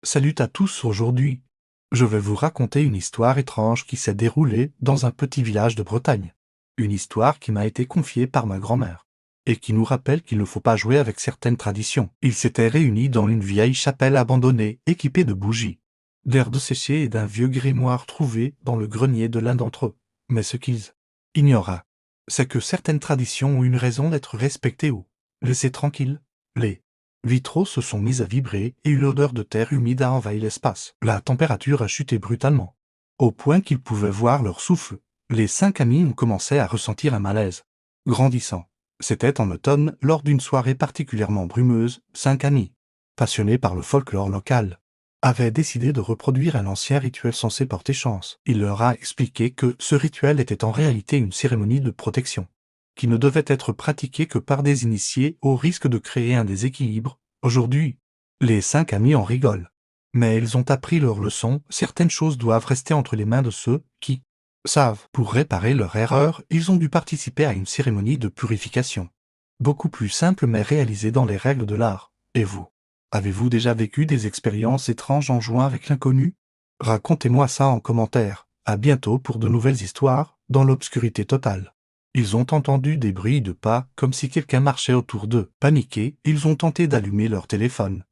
Salut à tous aujourd'hui. Je vais vous raconter une histoire étrange qui s'est déroulée dans un petit village de Bretagne. Une histoire qui m'a été confiée par ma grand-mère. Et qui nous rappelle qu'il ne faut pas jouer avec certaines traditions. Ils s'étaient réunis dans une vieille chapelle abandonnée, équipée de bougies, d'herbes séchées et d'un vieux grimoire trouvé dans le grenier de l'un d'entre eux. Mais ce qu'ils ignoraient, c'est que certaines traditions ont une raison d'être respectées ou laissées tranquilles. Les vitraux se sont mis à vibrer et une odeur de terre humide a envahi l'espace. La température a chuté brutalement, au point qu'ils pouvaient voir leur souffle. Les 5 amis ont commencé à ressentir un malaise grandissant. C'était en automne, lors d'une soirée particulièrement brumeuse. 5 amis, passionnés par le folklore local, avaient décidé de reproduire un ancien rituel censé porter chance. Il leur a expliqué que ce rituel était en réalité une cérémonie de protection, qui ne devait être pratiquée que par des initiés au risque de créer un déséquilibre. Aujourd'hui, les 5 amis en rigolent. Mais ils ont appris leur leçon, certaines choses doivent rester entre les mains de ceux qui savent. Pour réparer leur erreur, ils ont dû participer à une cérémonie de purification. Beaucoup plus simple mais réalisée dans les règles de l'art. Et vous? Avez-vous déjà vécu des expériences étranges en jouant avec l'inconnu? Racontez-moi ça en commentaire. À bientôt pour de nouvelles histoires, dans l'obscurité totale. Ils ont entendu des bruits de pas, comme si quelqu'un marchait autour d'eux. Paniqués, ils ont tenté d'allumer leur téléphone.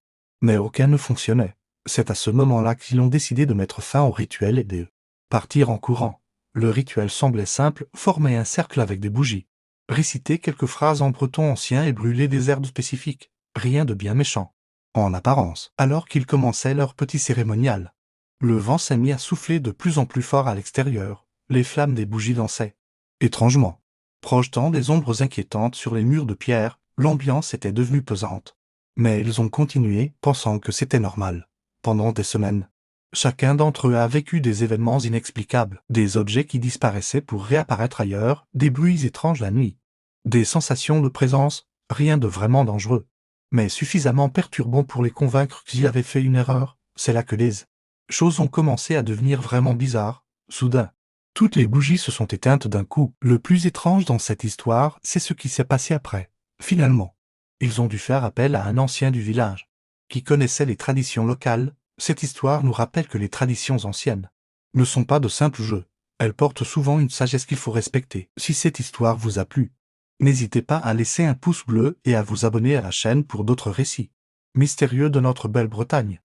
Mais aucun ne fonctionnait. C'est à ce moment-là qu'ils ont décidé de mettre fin au rituel et de partir en courant. Le rituel semblait simple, former un cercle avec des bougies, réciter quelques phrases en breton ancien et brûler des herbes spécifiques. Rien de bien méchant, en apparence. Alors qu'ils commençaient leur petit cérémonial, le vent s'est mis à souffler de plus en plus fort à l'extérieur. Les flammes des bougies dansaient étrangement, projetant des ombres inquiétantes sur les murs de pierre. L'ambiance était devenue pesante. Mais ils ont continué, pensant que c'était normal. Pendant des semaines, chacun d'entre eux a vécu des événements inexplicables, des objets qui disparaissaient pour réapparaître ailleurs, des bruits étranges la nuit, des sensations de présence, rien de vraiment dangereux, mais suffisamment perturbant pour les convaincre qu'ils avaient fait une erreur. C'est là que les choses ont commencé à devenir vraiment bizarres. Soudain, toutes les bougies se sont éteintes d'un coup. Le plus étrange dans cette histoire, c'est ce qui s'est passé après. Finalement, ils ont dû faire appel à un ancien du village, qui connaissait les traditions locales. Cette histoire nous rappelle que les traditions anciennes ne sont pas de simples jeux. Elles portent souvent une sagesse qu'il faut respecter. Si cette histoire vous a plu, n'hésitez pas à laisser un pouce bleu et à vous abonner à la chaîne pour d'autres récits mystérieux de notre belle Bretagne.